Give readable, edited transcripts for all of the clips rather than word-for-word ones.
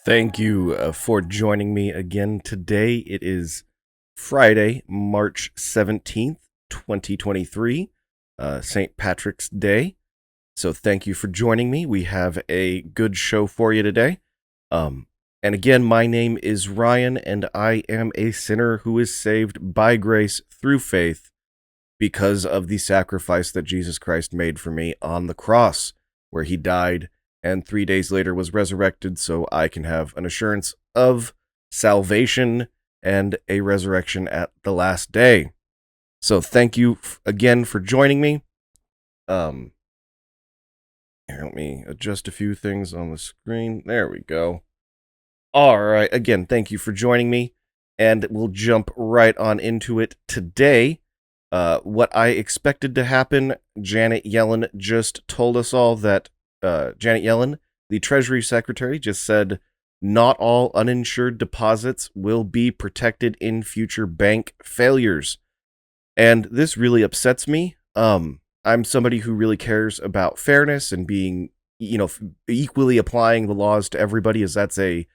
Thank you for joining me again today. It is Friday, March 17th, 2023, St. Patrick's Day. So thank you for joining me. We have a good show for you today. And again, my name is Ryan, and I am a sinner who is saved by grace through faith because of the sacrifice that Jesus Christ made for me on the cross, where he died and 3 days later was resurrected so I can have an assurance of salvation and a resurrection at the last day. So thank you again for joining me. Here, let me adjust a few things on the screen. There we go. All right, again, thank you for joining me, and we'll jump right on into it today. What I expected to happen, Janet Yellen just told us all that Janet Yellen, the Treasury Secretary, just said not all uninsured deposits will be protected in future bank failures. And this really upsets me. I'm somebody who really cares about fairness and being, equally applying the laws to everybody, as that's a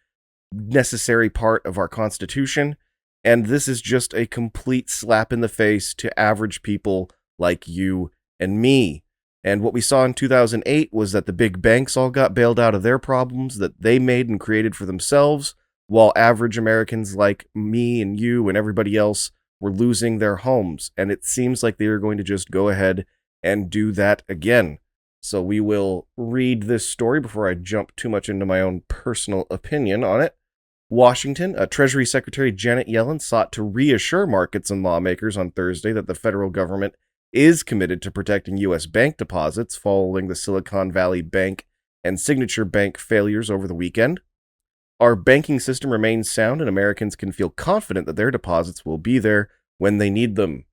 necessary part of our Constitution. And this is just a complete slap in the face to average people like you and me. And what we saw in 2008 was that the big banks all got bailed out of their problems that they made and created for themselves, while average Americans like me and you and everybody else were losing their homes. And it seems like they are going to just go ahead and do that again. So we will read this story before I jump too much into my own personal opinion on it. Washington, Treasury Secretary Janet Yellen sought to reassure markets and lawmakers on Thursday that the federal government is committed to protecting U.S. bank deposits following the Silicon Valley Bank and Signature Bank failures over the weekend. Our banking system remains sound, and Americans can feel confident that their deposits will be there when they need them.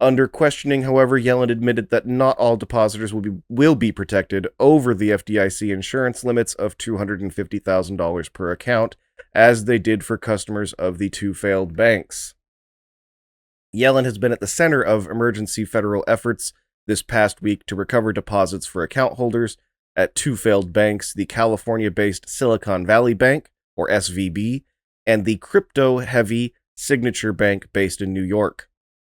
Under questioning, however, Yellen admitted that not all depositors will be protected over the FDIC insurance limits of $250,000 per account, as they did for customers of the two failed banks. Yellen has been at the center of emergency federal efforts this past week to recover deposits for account holders at two failed banks, the California-based Silicon Valley Bank, or SVB, and the crypto-heavy Signature Bank based in New York.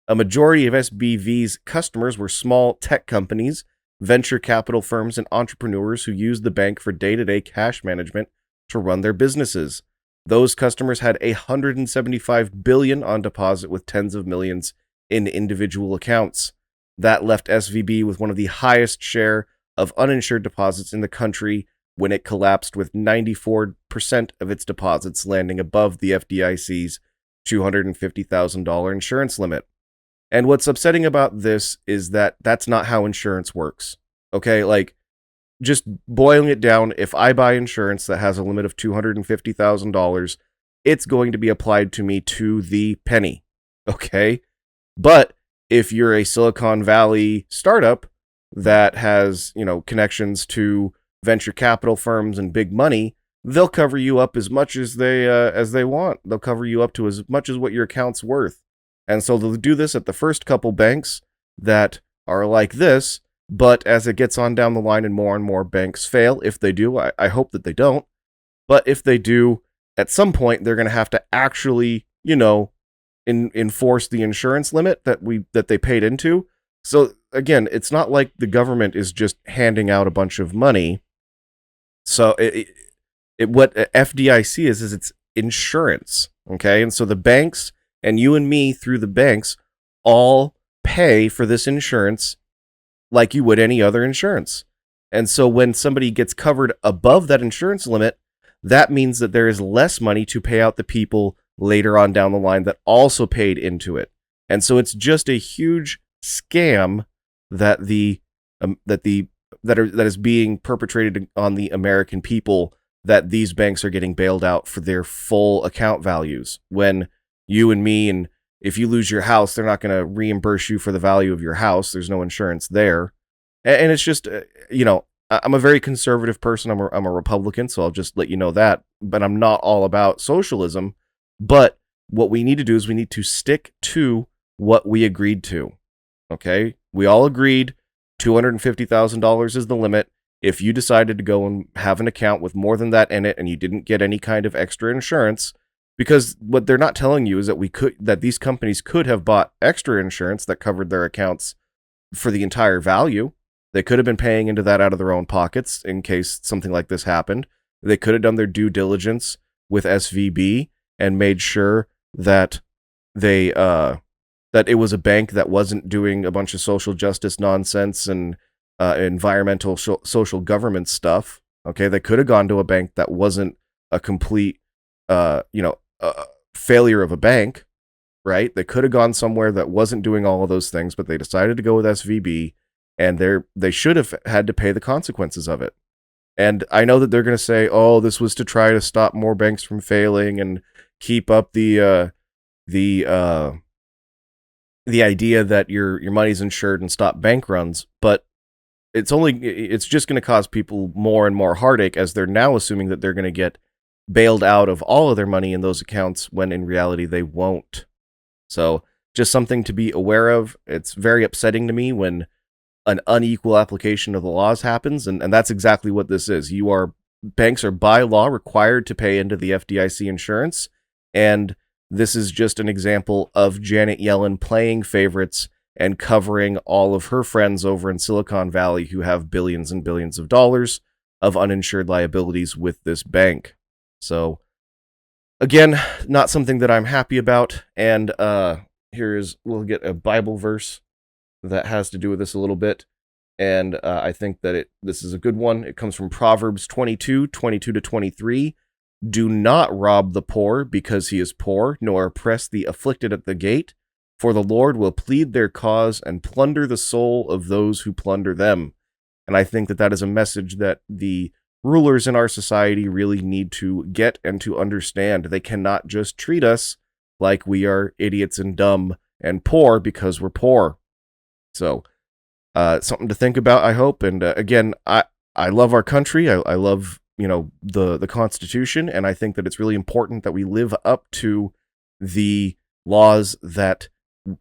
A majority of SBV's customers were small tech companies, venture capital firms, and entrepreneurs who used the bank for day-to-day cash management to run their businesses. Those customers had $175 billion on deposit with tens of millions in individual accounts. That left SVB with one of the highest share of uninsured deposits in the country when it collapsed, with 94% of its deposits landing above the FDIC's $250,000 insurance limit. And what's upsetting about this is that that's not how insurance works. Okay, just boiling it down, if I buy insurance that has a limit of $250,000, it's going to be applied to me to the penny. Okay? But if you're a Silicon Valley startup that has, connections to venture capital firms and big money, they'll cover you up as much as they want. They'll cover you up to as much as what your account's worth. And so they'll do this at the first couple banks that are like this. But as it gets on down the line and more banks fail, if they do, I hope that they don't. But if they do, at some point, they're going to have to actually, enforce the insurance limit that they paid into. So again, it's not like the government is just handing out a bunch of money. So what FDIC is it's insurance. Okay. And so the banks and you and me through the banks all pay for this insurance like you would any other insurance. And so when somebody gets covered above that insurance limit, that means that there is less money to pay out the people later on down the line that also paid into it. And so it's just a huge scam that that is being perpetrated on the American people, that these banks are getting bailed out for their full account values, when you and me, and if you lose your house, they're not going to reimburse you for the value of your house. There's no insurance there. And it's just, I'm a very conservative person. I'm a Republican, so I'll just let you know that. But I'm not all about socialism. But what we need to do is we need to stick to what we agreed to. Okay? We all agreed $250,000 is the limit. If you decided to go and have an account with more than that in it and you didn't get any kind of extra insurance, because what they're not telling you is that these companies could have bought extra insurance that covered their accounts for the entire value. They could have been paying into that out of their own pockets in case something like this happened. They could have done their due diligence with SVB and made sure that they that it was a bank that wasn't doing a bunch of social justice nonsense and environmental social government stuff. Okay, they could have gone to a bank that wasn't a complete failure of a bank, right? They could have gone somewhere that wasn't doing all of those things, but they decided to go with SVB, and they should have had to pay the consequences of it. And I know that they're going to say, "Oh, this was to try to stop more banks from failing and keep up the idea that your money's insured and stop bank runs." But it's just going to cause people more and more heartache, as they're now assuming that they're going to get bailed out of all of their money in those accounts, when in reality they won't. So just something to be aware of. It's very upsetting to me when an unequal application of the laws happens, and that's exactly what this is. Banks are by law required to pay into the FDIC insurance, and this is just an example of Janet Yellen playing favorites and covering all of her friends over in Silicon Valley who have billions and billions of dollars of uninsured liabilities with this bank. So, again, not something that I'm happy about, and we'll get a Bible verse that has to do with this a little bit, and I think that this is a good one. It comes from Proverbs 22:22-23. Do not rob the poor because he is poor, nor oppress the afflicted at the gate, for the Lord will plead their cause and plunder the soul of those who plunder them. And I think that is a message that the rulers in our society really need to get and to understand. They cannot just treat us like we are idiots and dumb and poor because we're poor. So, something to think about, I hope. And again, I love our country. I love, the Constitution, and I think that it's really important that we live up to the laws that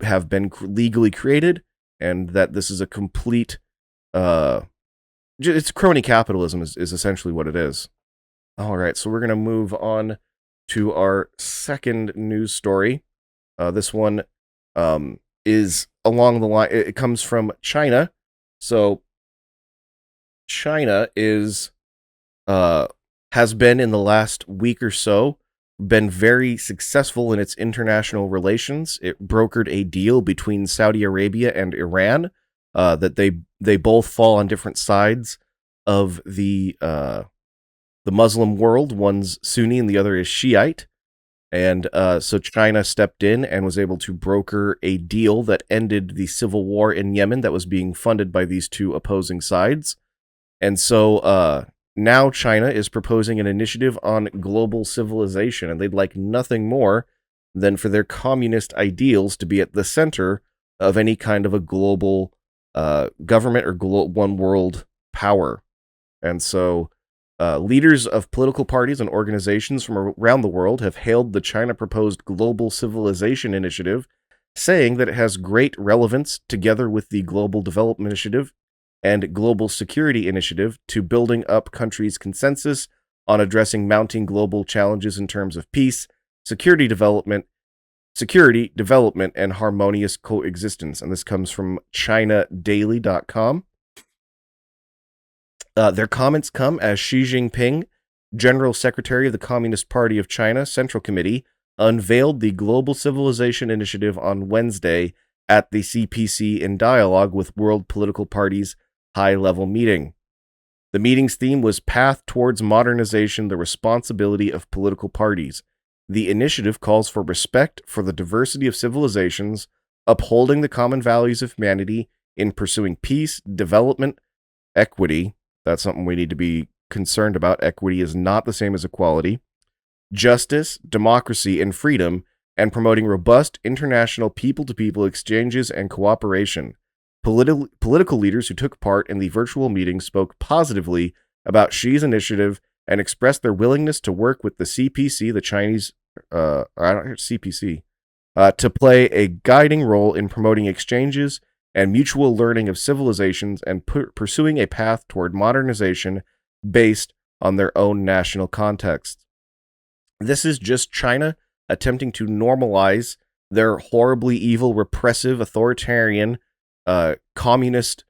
have been legally created, and that this is a complete, it's crony capitalism is essentially what it is. All right, so we're going to move on to our second news story. This one is along the line, it comes from China. So China has been, in the last week or so, been very successful in its international relations. It brokered a deal between Saudi Arabia and Iran, that they both fall on different sides of the Muslim world. One's Sunni and the other is Shiite. And so China stepped in and was able to broker a deal that ended the civil war in Yemen that was being funded by these two opposing sides. And so now China is proposing an initiative on global civilization, and they'd like nothing more than for their communist ideals to be at the center of any kind of a global government or one world power. And so leaders of political parties and organizations from around the world have hailed the China-proposed Global Civilization Initiative, saying that it has great relevance, together with the Global Development Initiative and Global Security Initiative, to building up countries' consensus on addressing mounting global challenges in terms of peace, security development, and harmonious coexistence. And this comes from ChinaDaily.com. Their comments come as Xi Jinping, General Secretary of the Communist Party of China Central Committee, unveiled the Global Civilization Initiative on Wednesday at the CPC in dialogue with world political parties' high-level meeting. The meeting's theme was Path Towards Modernization, the Responsibility of Political Parties. The initiative calls for respect for the diversity of civilizations, upholding the common values of humanity in pursuing peace, development, equity. That's something we need to be concerned about. Equity is not the same as equality. Justice, democracy, and freedom, and promoting robust international people-to-people exchanges and cooperation. Political leaders who took part in the virtual meeting spoke positively about Xi's initiative and expressed their willingness to work with the CPC, the Chinese, CPC, to play a guiding role in promoting exchanges and mutual learning of civilizations and pursuing a path toward modernization based on their own national contexts. This is just China attempting to normalize their horribly evil, repressive, authoritarian, communist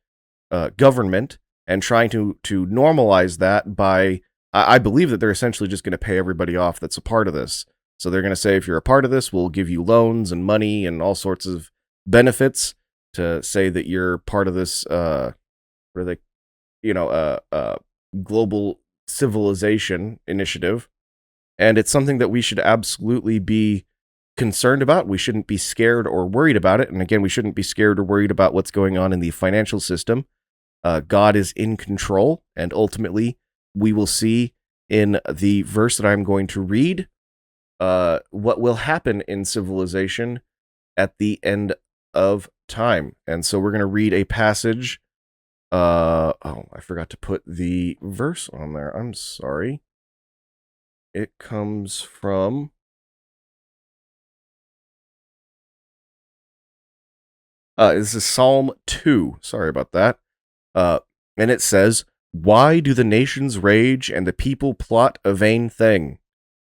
government, and trying to normalize that by, I believe that they're essentially just going to pay everybody off that's a part of this. So they're going to say, if you're a part of this, we'll give you loans and money and all sorts of benefits to say that you're part of this, what are they, global civilization initiative. And it's something that we should absolutely be concerned about. We shouldn't be scared or worried about it. And again, we shouldn't be scared or worried about what's going on in the financial system. God is in control, and ultimately, we will see in the verse that I'm going to read what will happen in civilization at the end of time. And so we're going to read a passage. I forgot to put the verse on there. I'm sorry. It comes from... this is Psalm 2. Sorry about that. And it says, "Why do the nations rage and the people plot a vain thing?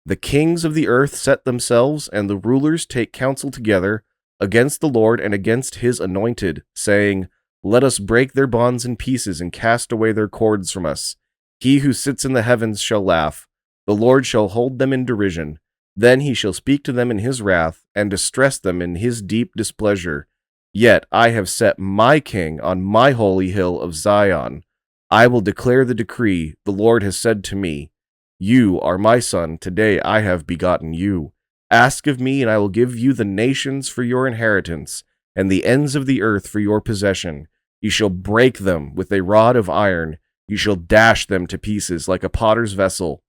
The kings of the earth set themselves, and the rulers take counsel together against the Lord and against his anointed, saying, Let us break their bonds in pieces and cast away their cords from us. He who sits in the heavens shall laugh. The Lord shall hold them in derision. Then he shall speak to them in his wrath and distress them in his deep displeasure. Yet I have set my king on my holy hill of Zion. I will declare the decree. The Lord has said to me, You are my son. Today I have begotten you. Ask of me, and I will give you the nations for your inheritance, and the ends of the earth for your possession. You shall break them with a rod of iron. You shall dash them to pieces like a potter's vessel.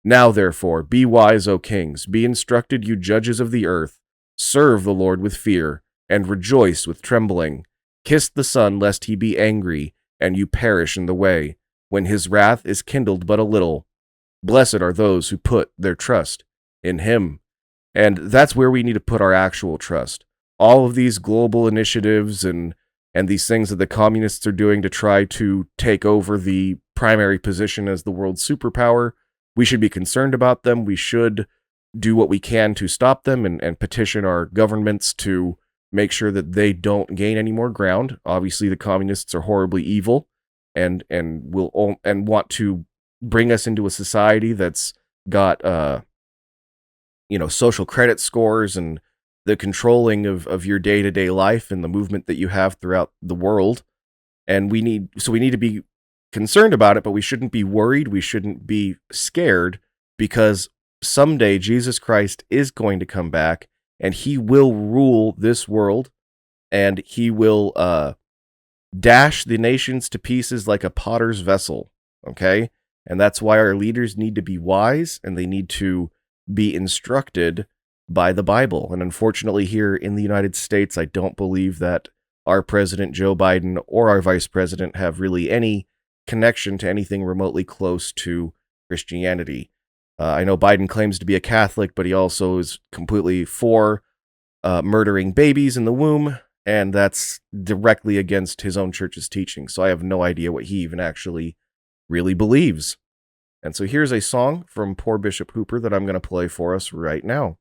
Now, therefore, be wise, O kings. Be instructed, you judges of the earth. Serve the Lord with fear, and rejoice with trembling. Kiss the Son, lest he be angry, and you perish in the way, when his wrath is kindled but a little. Blessed are those who put their trust in him." And that's where we need to put our actual trust. All of these global initiatives and these things that the communists are doing to try to take over the primary position as the world superpower, we should be concerned about them. We should do what we can to stop them and petition our governments to make sure that they don't gain any more ground. Obviously, the communists are horribly evil and want to bring us into a society that's got social credit scores and the controlling of your day-to-day life and the movement that you have throughout the world. And we need to be concerned about it, but we shouldn't be worried. We shouldn't be scared, because someday Jesus Christ is going to come back and he will rule this world, and he will dash the nations to pieces like a potter's vessel. Okay? And that's why our leaders need to be wise, and they need to be instructed by the Bible. And unfortunately, here in the United States, I don't believe that our president, Joe Biden, or our vice president have really any connection to anything remotely close to Christianity. I know Biden claims to be a Catholic, but he also is completely for murdering babies in the womb, and that's directly against his own church's teaching. So I have no idea what he even actually really believes. And so here's a song from Poor Bishop Hooper that I'm going to play for us right now.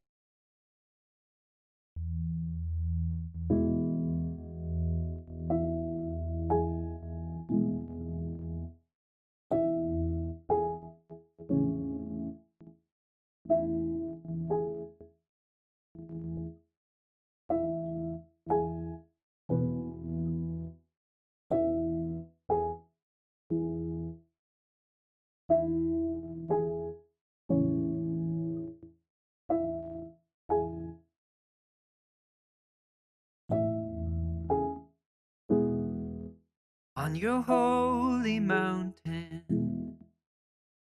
On your holy mountain,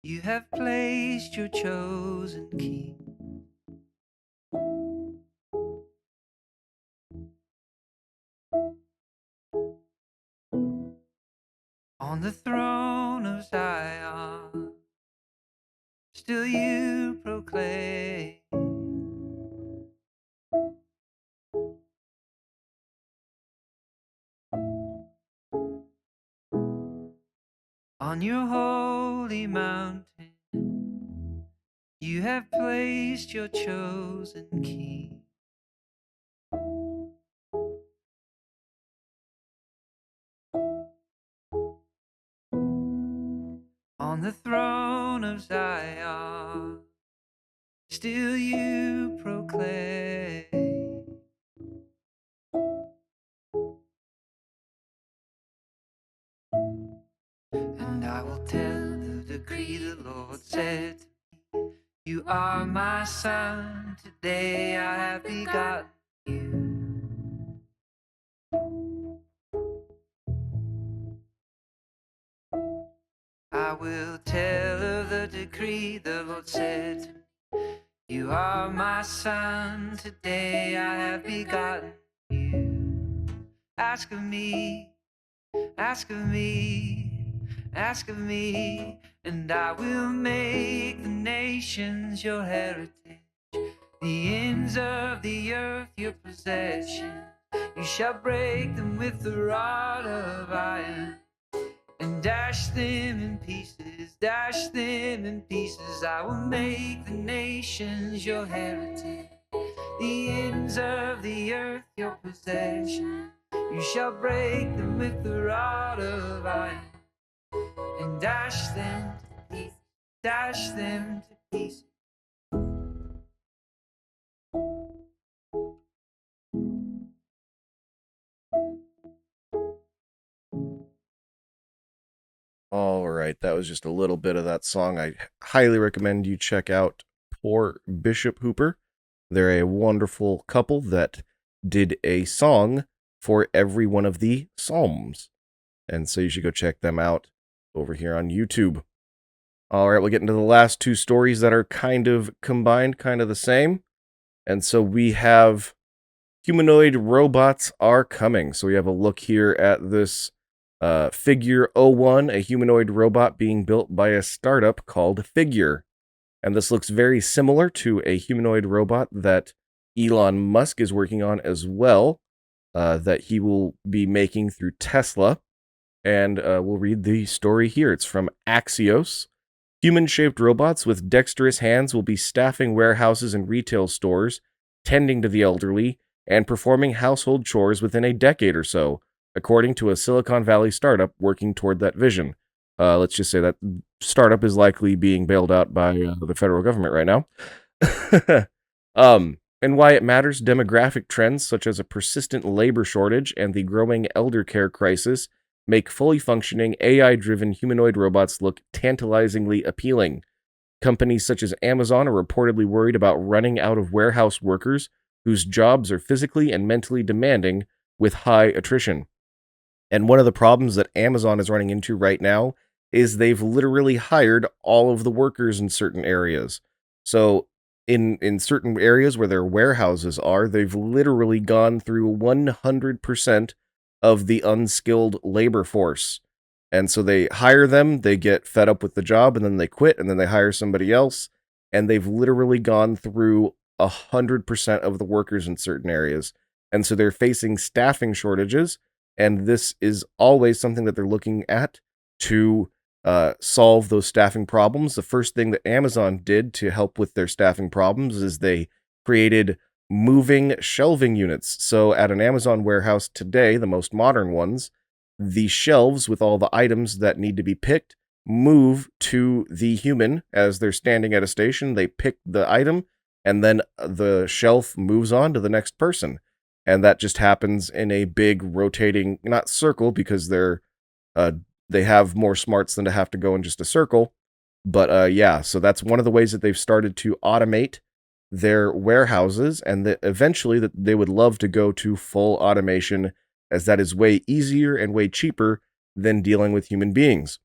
you have placed your chosen king. On the throne of Zion, still you proclaim, On your holy mountain, you have placed your chosen king. On the throne of Zion, still you proclaim. And I will tell the decree the Lord said to me, you are my son, today I have begotten you. I will tell of the decree the Lord said to me, you are my son, today I have begotten you. Ask of me, ask of me, ask of me, and I will make the nations your heritage, the ends of the earth your possession. You shall break them with the rod of iron, and dash them in pieces, dash them in pieces. I will make the nations your heritage, the ends of the earth your possession. You shall break them with the rod of iron, and dash them to pieces, dash them to pieces. All right, that was just a little bit of that song. I highly recommend you check out Poor Bishop Hooper. They're a wonderful couple that did a song for every one of the Psalms. And so you should go check them out over here on YouTube. All right, we'll get into the last two stories that are kind of combined, kind of the same. And so we have humanoid robots are coming. So we have a look here at this Figure 01, a humanoid robot being built by a startup called Figure. And this looks very similar to a humanoid robot that Elon Musk is working on as well, that he will be making through Tesla. And we'll read the story here. It's from Axios. Human-shaped robots with dexterous hands will be staffing warehouses and retail stores, tending to the elderly, and performing household chores within a decade or so, according to a Silicon Valley startup working toward that vision. Let's just say that startup is likely being bailed out by the federal government right now. And why it matters, demographic trends such as a persistent labor shortage and the growing elder care crisis make fully functioning AI-driven humanoid robots look tantalizingly appealing. Companies such as Amazon are reportedly worried about running out of warehouse workers whose jobs are physically and mentally demanding with high attrition. And one of the problems that Amazon is running into right now is they've literally hired all of the workers in certain areas. So in certain areas where their warehouses are, they've literally gone through 100% of the unskilled labor force. And so they hire them, they get fed up with the job, and then they quit, and then they hire somebody else. And they've literally gone through 100% of the workers in certain areas. And so they're facing staffing shortages. And this is always something that they're looking at to solve those staffing problems. The first thing that Amazon did to help with their staffing problems is they created moving shelving units. So at an Amazon warehouse today, the most modern ones, the shelves with all the items that need to be picked move to the human as they're standing at a station. They pick the item, and then the shelf moves on to the next person. And that just happens in a big rotating, not circle, because they have more smarts than to have to go in just a circle. But yeah, so that's one of the ways that they've started to automate their warehouses, and that eventually that they would love to go to full automation, as that is way easier and way cheaper than dealing with human beings.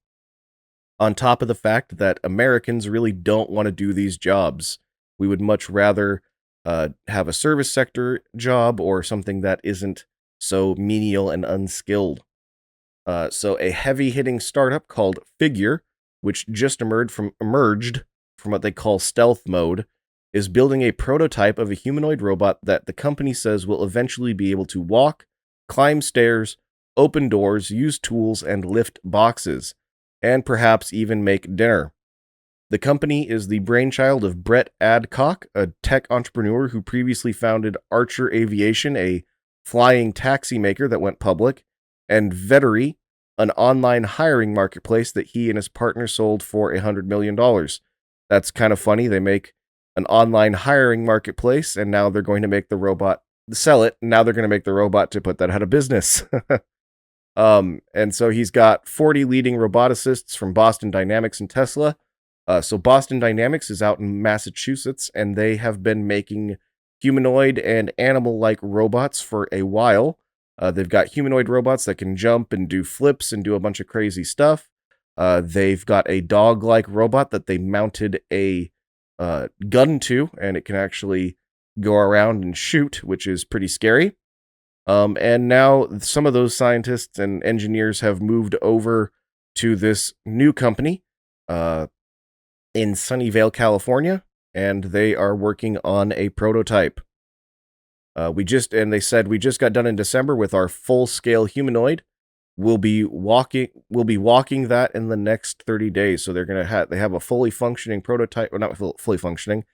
On top of the fact that Americans really don't want to do these jobs. We would much rather have a service sector job or something that isn't so menial and unskilled. So a heavy-hitting startup called Figure, which just emerged from what they call stealth mode, is building a prototype of a humanoid robot that the company says will eventually be able to walk, climb stairs, open doors, use tools, and lift boxes. and perhaps even make dinner. The company is the brainchild of Brett Adcock, a tech entrepreneur who previously founded Archer Aviation, a flying taxi maker that went public, and Vettery, an online hiring marketplace that he and his partner sold for $100 million. That's kind of funny. They make an online hiring marketplace, and now they're going to make the robot sell it. And now they're going to make the robot to put that out of business. And so he's got 40 leading roboticists from Boston Dynamics and Tesla. So Boston Dynamics is out in Massachusetts, and they have been making humanoid and animal-like robots for a while. They've got humanoid robots that can jump and do flips and do a bunch of crazy stuff. They've got a dog-like robot that they mounted a gun to, and it can actually go around and shoot, which is pretty scary. And now some of those scientists and engineers have moved over to this new company in Sunnyvale, California, and they are working on a prototype. They said we just got done in December with our full-scale humanoid. We'll be walking that in the next 30 days. So they have a fully functioning prototype, or not fully functioning.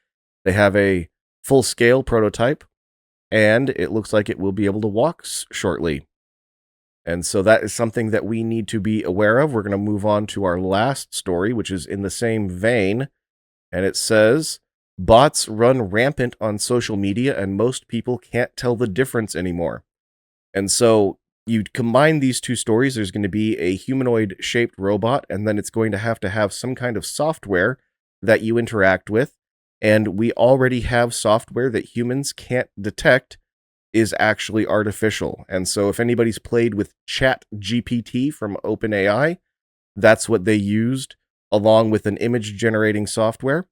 They have a full-scale prototype, and it looks like it will be able to walk shortly. And so that is something that we need to be aware of. We're going to move on to our last story, which is in the same vein. And it says, bots run rampant on social media and most people can't tell the difference anymore. And so you combine these two stories, there's going to be a humanoid-shaped robot, and then it's going to have some kind of software that you interact with. And we already have software that humans can't detect is actually artificial. And so if anybody's played with ChatGPT from OpenAI, that's what they used along with an image generating software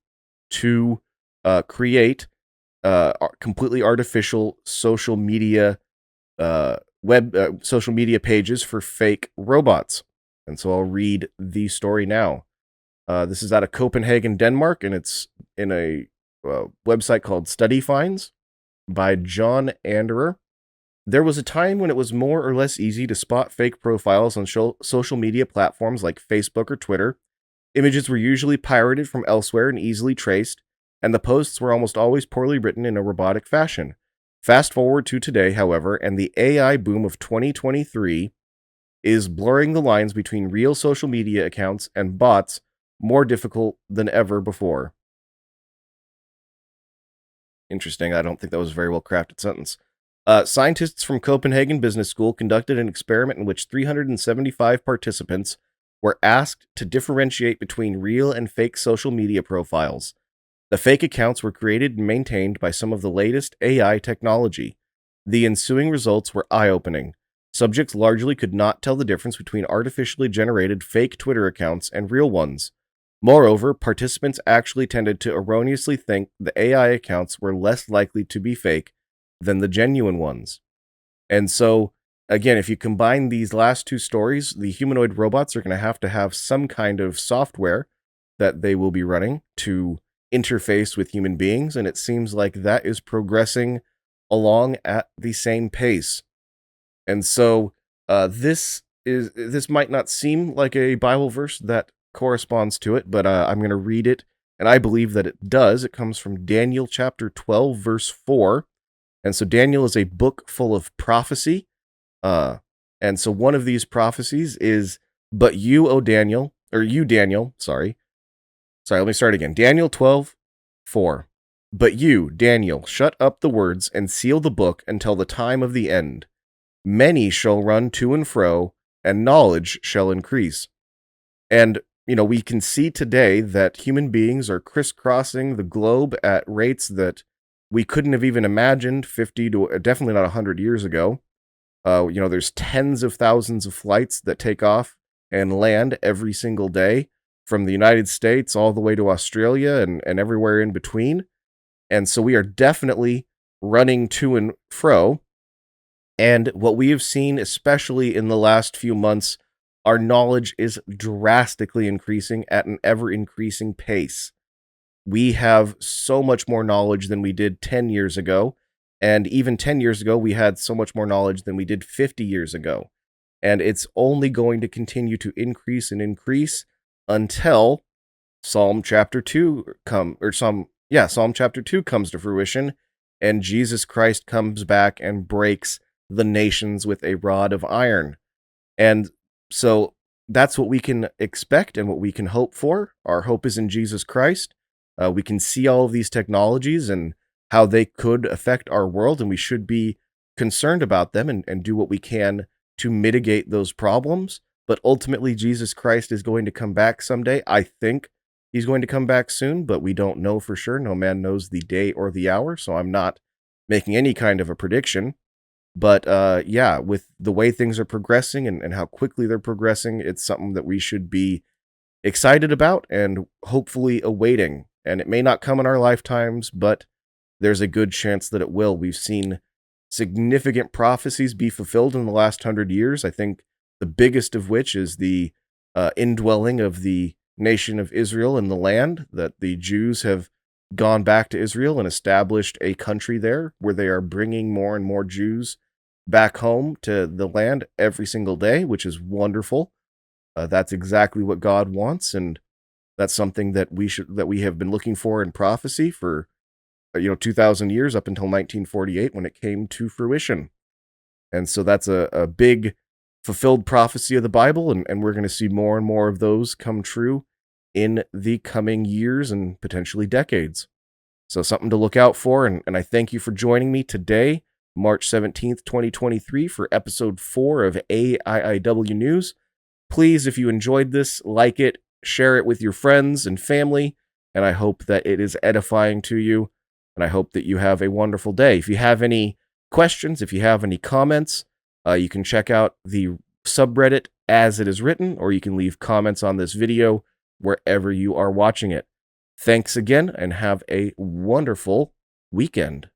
to create completely artificial social media social media pages for fake robots. And so I'll read the story now. This is out of Copenhagen, Denmark, and it's in a website called Study Finds by John Anderer. There was a time when it was more or less easy to spot fake profiles on social media platforms like Facebook or Twitter. Images were usually pirated from elsewhere and easily traced, and the posts were almost always poorly written in a robotic fashion. Fast forward to today, however, and the AI boom of 2023 is blurring the lines between real social media accounts and bots more difficult than ever before. Interesting. I don't think that was a very well crafted sentence. Scientists from Copenhagen Business School conducted an experiment in which 375 participants were asked to differentiate between real and fake social media profiles. The fake accounts were created and maintained by some of the latest AI technology. The ensuing results were eye-opening. Subjects largely could not tell the difference between artificially generated fake Twitter accounts and real ones. Moreover, participants actually tended to erroneously think the AI accounts were less likely to be fake than the genuine ones. And so, again, if you combine these last two stories, the humanoid robots are going to have some kind of software that they will be running to interface with human beings, and it seems like that is progressing along at the same pace. And so this might not seem like a Bible verse that corresponds to it, but I'm going to read it, and I believe that it does. It comes from Daniel chapter 12, verse 4. And so Daniel is a book full of prophecy. And so one of these prophecies is, but you, O Daniel, or you, Daniel, sorry, let me start again. Daniel 12, 4. But you, Daniel, shut up the words and seal the book until the time of the end. Many shall run to and fro, and knowledge shall increase. And, we can see today that human beings are crisscrossing the globe at rates that we couldn't have even imagined 50 to definitely not 100 years ago. There's tens of thousands of flights that take off and land every single day from the United States all the way to Australia and everywhere in between. And so we are definitely running to and fro. And what we have seen, especially in the last few months, our knowledge is drastically increasing at an ever-increasing pace. We have so much more knowledge than we did 10 years ago. And even 10 years ago, we had so much more knowledge than we did 50 years ago. And it's only going to continue to increase and increase until Psalm chapter 2 Psalm chapter 2 comes to fruition, and Jesus Christ comes back and breaks the nations with a rod of iron. And so that's what we can expect and what we can hope for. Our hope is in Jesus Christ. We can see all of these technologies and how they could affect our world, and we should be concerned about them and do what we can to mitigate those problems. But ultimately, Jesus Christ is going to come back someday. I think he's going to come back soon, but we don't know for sure. No man knows the day or the hour, so I'm not making any kind of a prediction. But yeah, with the way things are progressing and how quickly they're progressing, it's something that we should be excited about and hopefully awaiting. And it may not come in our lifetimes, but there's a good chance that it will. We've seen significant prophecies be fulfilled in the last 100 years. I think the biggest of which is the indwelling of the nation of Israel in the land, that the Jews have gone back to Israel and established a country there where they are bringing more and more Jews back home to the land every single day, which is wonderful. That's exactly what God wants, and that's something that we have been looking for in prophecy for 2,000 years, up until 1948 when it came to fruition. And so that's a big fulfilled prophecy of the Bible, and we're going to see more and more of those come true in the coming years and potentially decades. So something to look out for, and I thank you for joining me today, March 17th, 2023, for episode 4 of AiiW News. Please, if you enjoyed this, like it, share it with your friends and family, and I hope that it is edifying to you, and I hope that you have a wonderful day. If you have any questions, if you have any comments, you can check out the subreddit as it is written, or you can leave comments on this video wherever you are watching it. Thanks again, and have a wonderful weekend.